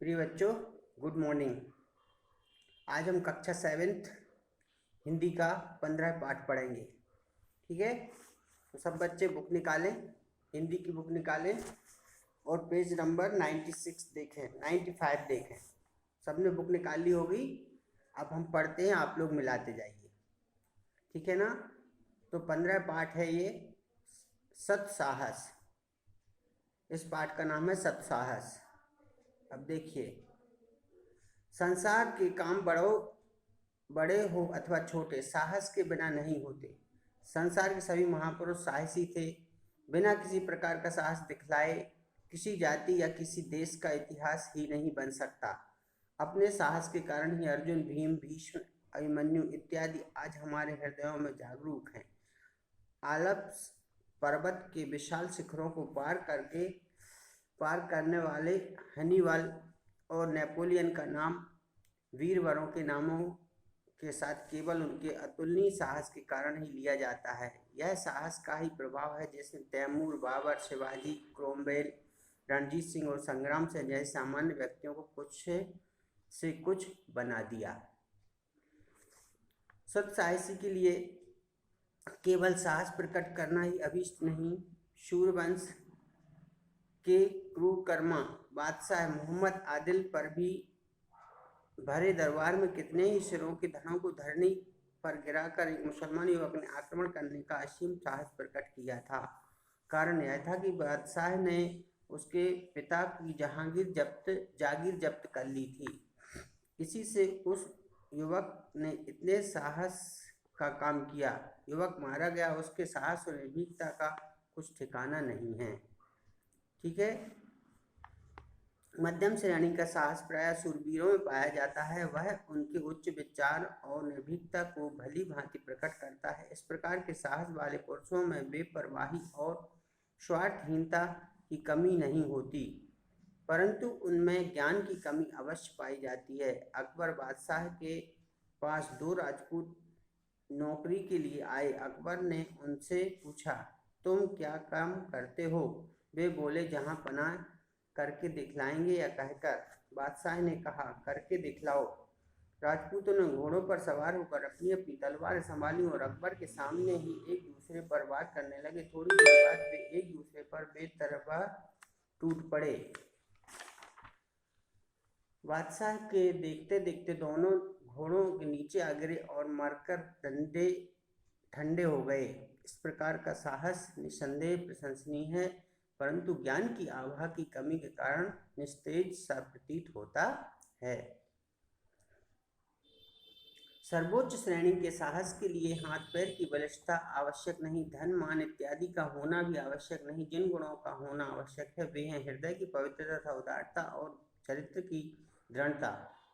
प्रिय बच्चों, good morning. आज हम कक्षा 7th हिंदी का 15 पाठ पढ़ेंगे। ठीक है, तो सब बच्चे बुक निकालें, हिंदी की बुक निकालें और पेज नंबर 96 देखें, 95 देखें। सबने बुक निकाल ली होगी। अब हम पढ़ते हैं, आप लोग मिलाते जाइए। ठीक है ना। तो 15 पाठ है ये सत्साहस। इस पाठ का नाम है सत्साहस। अब देखिए, संसार के काम बड़े हो अथवा छोटे, साहस के बिना नहीं होते। संसार के सभी महापुरुष साहसी थे। बिना किसी प्रकार का साहस दिखलाए किसी जाति या किसी देश का इतिहास ही नहीं बन सकता। अपने साहस के कारण ही अर्जुन, भीम, भीष्म, अभिमन्यु इत्यादि आज हमारे हृदयों में जागरूक हैं। आल्प्स पर्वत के विशाल शिखरों को पार करने वाले हनीबल और नेपोलियन का नाम वीरवरों के नामों के साथ केवल उनके अतुलनीय साहस के कारण ही लिया जाता है। यह साहस का ही प्रभाव है जिसने तैमूर, बाबर, शिवाजी, क्रोमवेल, रणजीत सिंह और संग्राम सिंह जैसे सामान्य व्यक्तियों को कुछ से कुछ बना दिया। सत्साहसी के लिए केवल साहस प्रकट करना ही अभीष्ट नहीं, शूरवंश के क्रूरकर्मा बादशाह मोहम्मद आदिल पर भी भरे दरबार में कितने ही सिरों के धड़ों को धरनी पर गिराकर एक मुसलमान युवक ने आक्रमण करने का असीम साहस प्रकट किया था। कारण यह था कि बादशाह ने उसके पिता की जागीर जब्त कर ली थी। इसी से उस युवक ने इतने साहस का काम किया। युवक मारा गया, उसके साहस और निर्भीकता का कुछ ठिकाना नहीं है। ठीक है। मध्यम श्रेणी का साहस प्रायः शूरवीरों में पाया जाता है। वह उनके उच्च विचार और निर्भीकता को भली भांति प्रकट करता है। इस प्रकार के साहस वाले पुरुषों में बेपरवाही और स्वार्थहीनता की कमी नहीं होती, परंतु उनमें ज्ञान की कमी अवश्य पाई जाती है। अकबर बादशाह के पास 2 राजपूत नौकरी के लिए आए। अकबर ने उनसे पूछा, तुम क्या काम करते हो? वे बोले, जहाँ पनाह करके दिखलाएंगे या कहकर। बादशाह ने कहा, करके दिखलाओ। राजपूतों ने घोड़ों पर सवार होकर अपनी अपनी तलवार संभाली और अकबर के सामने ही एक दूसरे पर वार करने लगे। थोड़ी देर बाद वे एक दूसरे पर बेतरबा टूट पड़े। बादशाह के देखते देखते दोनों घोड़ों के नीचे आ गिरे और मरकर ठंडे हो गए। इस प्रकार का साहस निस्संदेह प्रशंसनीय है, परंतु ज्ञान की आभा की कमी के कारण निस्तेज सा प्रतीत होता है। सर्वोच्च श्रेणी के साहस के लिए हाथ पैर की बलिष्ठता आवश्यक नहीं, धन मान इत्यादि का होना भी आवश्यक नहीं। जिन गुणों का होना आवश्यक है वे हैं हृदय की पवित्रता तथा उदारता और चरित्र की दृढ़ता।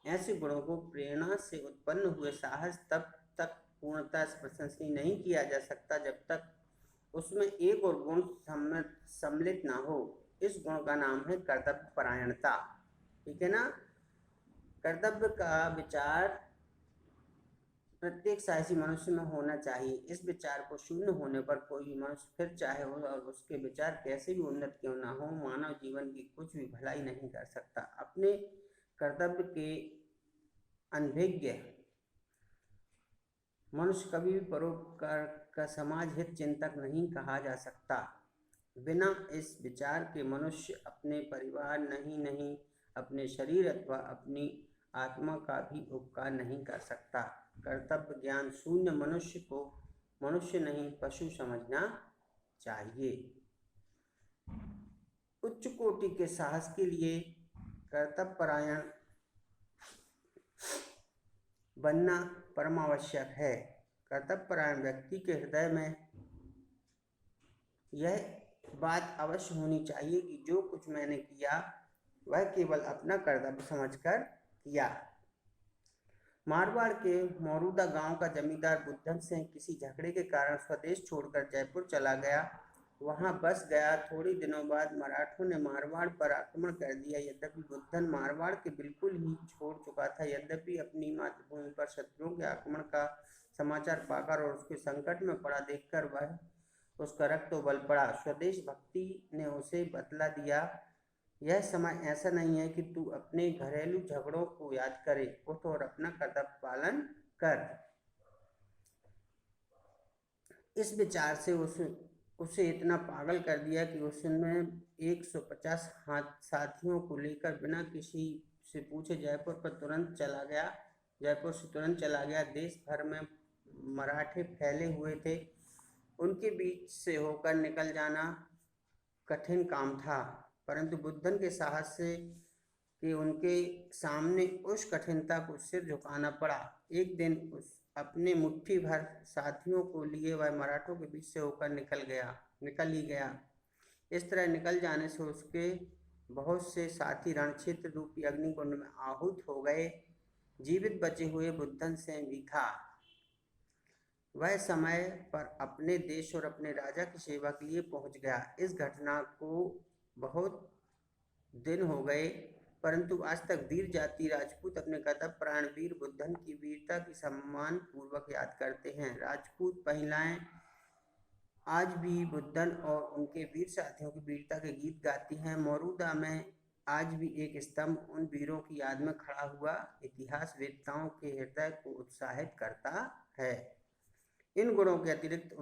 ऐसे गुणों को प्रेरणा से उत्पन्न हुए साहस तब तक पूर्णतः प्रशंसनीय नहीं किया जा सकता जब तक उसमें एक और गुण सम्मिलित ना हो। इस गुण का नाम है कर्तव्य परायणता। ठीक है ना। कर्तव्य का विचार प्रत्येक साहसी मनुष्य में होना चाहिए। इस विचार को शून्य होने पर कोई भी मनुष्य, फिर चाहे हो और उसके विचार कैसे भी उन्नत क्यों ना हो, मानव जीवन की कुछ भी भलाई नहीं कर सकता। अपने कर्तव्य के अनभिज्ञ मनुष्य कभी भी परोपकार का समाज हित चिंतक नहीं कहा जा सकता। बिना इस विचार के मनुष्य अपने परिवार नहीं अपने शरीर अथवा अपनी आत्मा का भी उपकार नहीं कर सकता। कर्तव्य ज्ञान शून्य मनुष्य को मनुष्य नहीं पशु समझना चाहिए। उच्च कोटि के साहस के लिए कर्तव्य परायण बनना परमावश्यक है। कर्तव्यपरायण व्यक्ति के हृदय में यह बात अवश्य होनी चाहिए कि जो कुछ मैंने किया वह केवल अपना कर्तव्य समझकर किया। मारवाड़ के मौरूदा गांव का जमींदार बुद्धन सिंह किसी झगड़े के कारण स्वदेश छोड़कर जयपुर चला गया, वहां बस गया। थोड़ी दिनों बाद मराठों ने मारवाड़ पर आक्रमण कर दिया। यद्यपि बुद्धन मारवाड़ के बिल्कुल ही छोड़ चुका था, यद्यपि अपनी मातृभूमि पर शत्रुओं के आक्रमण का समाचार पाकर और उसके संकट में पड़ा देखकर वह उसका रक्त उबल पड़ा। स्वदेश भक्ति ने उसे बतला दिया यह समय ऐसा नहीं है कि तू अपने घरेलू झगड़ों को याद करे, उठ और अपना कर्तव्य पालन कर। इस विचार से उसे इतना पागल कर दिया कि उसने 150 साथियों को लेकर बिना किसी से पूछे जयपुर से तुरंत चला गया। देश भर में मराठे फैले हुए थे, उनके बीच से होकर निकल जाना कठिन काम था, परंतु बुद्धन के साहस से कि उनके सामने उस कठिनता को सिर झुकाना पड़ा। एक दिन अपने मुट्ठी भर साथियों को लिए वह मराठों के बीच से होकर निकल ही गया। इस तरह निकल जाने से उसके बहुत से साथी रणक्षेत्र रूपी अग्निकुंड में आहूत हो गए। जीवित बचे हुए बुद्धन से भी था। वह समय पर अपने देश और अपने राजा की सेवा के लिए पहुंच गया। इस घटना को बहुत दिन हो गए, परंतु आज तक वीर जाति राजपूत अपने कर्तव्यपरायण वीर बुद्धन की वीरता की सम्मान पूर्वक याद करते हैं। राजपूत महिलाएं आज भी बुद्धन और उनके वीर साथियों की वीरता के गीत गाती हैं। मौरूदा में आज भी एक स्तंभ उन वीरों की याद में खड़ा हुआ इतिहास वेत्ताओं के हृदय को उत्साहित करता है। इन गुणों के अतिरिक्त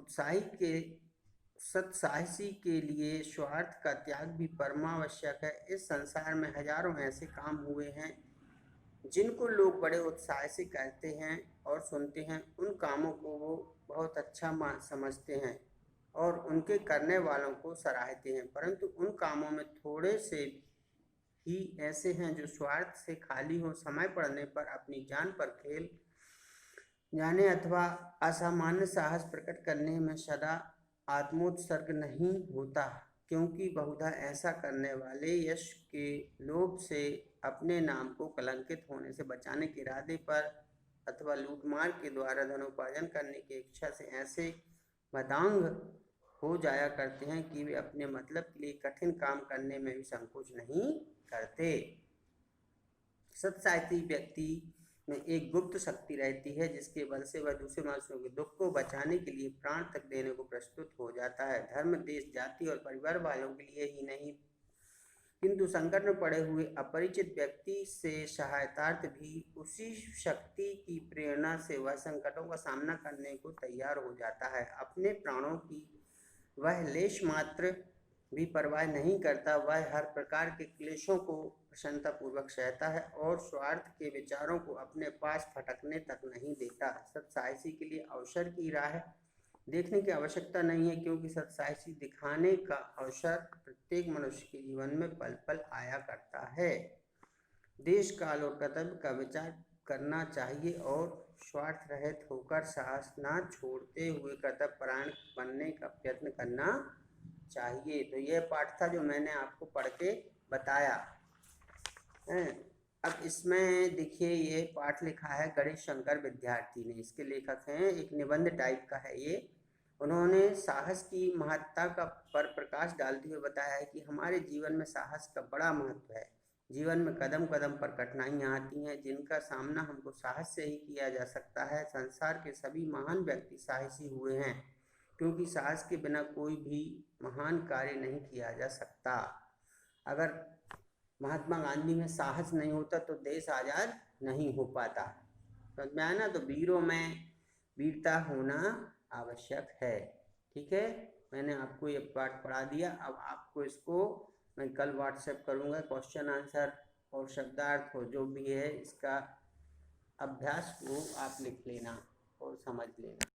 सत्साहसी के लिए स्वार्थ का त्याग भी परमावश्यक है। इस संसार में हजारों ऐसे काम हुए हैं जिनको लोग बड़े उत्साह से कहते हैं और सुनते हैं। उन कामों को वो बहुत अच्छा समझते हैं और उनके करने वालों को सराहते हैं, परंतु उन कामों में थोड़े से ही ऐसे हैं जो स्वार्थ से खाली हो। समय पड़ने पर अपनी जान पर खेल जाने अथवा असामान्य साहस प्रकट करने में सदा आत्मोत्सर्ग नहीं होता, क्योंकि बहुधा ऐसा करने वाले यश के लोभ से अपने नाम को कलंकित होने से बचाने के इरादे पर अथवा लूटमार के द्वारा धनोपार्जन करने की इच्छा से ऐसे मदांग हो जाया करते हैं कि वे अपने मतलब के लिए कठिन काम करने में भी संकोच नहीं करते। सत्साहसी व्यक्ति में एक गुप्त शक्ति रहती है जिसके बल से वह दूसरे मनुष्यों के दुख को बचाने के लिए प्राण तक देने को प्रस्तुत हो जाता है। धर्म, देश, जाति और परिवार वालों के लिए ही नहीं, किंतु संकट में पड़े हुए अपरिचित व्यक्ति से सहायतार्थ भी उसी शक्ति की प्रेरणा से वह संकटों का सामना करने को तैयार हो जाता है। अपने प्राणों की वह लेश मात्र भी परवाह नहीं करता। वह हर प्रकार के क्लेशों को प्रसन्नता पूर्वक सहता है और स्वार्थ के विचारों को अपने पास फटकने तक नहीं देता। सत्साहसी के लिए अवसर की राह देखने की आवश्यकता नहीं है, क्योंकि सत्साहसी दिखाने का अवसर प्रत्येक मनुष्य के जीवन में पल पल आया करता है। देश, काल और कर्तव्य का विचार करना चाहिए और स्वार्थ रहित होकर साहस न छोड़ते हुए कर्तव्यपरायण बनने का प्रयत्न करना चाहिए। तो यह पाठ था जो मैंने आपको पढ़ के बताया है। अब इसमें देखिए, ये पाठ लिखा है गणेश शंकर विद्यार्थी ने। इसके लेखक हैं, एक निबंध टाइप का है ये। उन्होंने साहस की महत्ता का पर प्रकाश डालते हुए बताया है कि हमारे जीवन में साहस का बड़ा महत्व है। जीवन में कदम कदम पर कठिनाइयाँ आती हैं जिनका सामना हमको साहस से ही किया जा सकता है। संसार के सभी महान व्यक्ति साहसी हुए हैं, क्योंकि साहस के बिना कोई भी महान कार्य नहीं किया जा सकता। अगर महात्मा गांधी में साहस नहीं होता तो देश आज़ाद नहीं हो पाता। समझ में आया ना? तो वीरों में वीरता होना आवश्यक है। ठीक है, मैंने आपको ये पाठ पढ़ा दिया। अब आपको इसको मैं कल व्हाट्सएप करूँगा। क्वेश्चन आंसर और शब्दार्थ हो जो भी है इसका अभ्यास को आप लिख लेना और समझ लेना।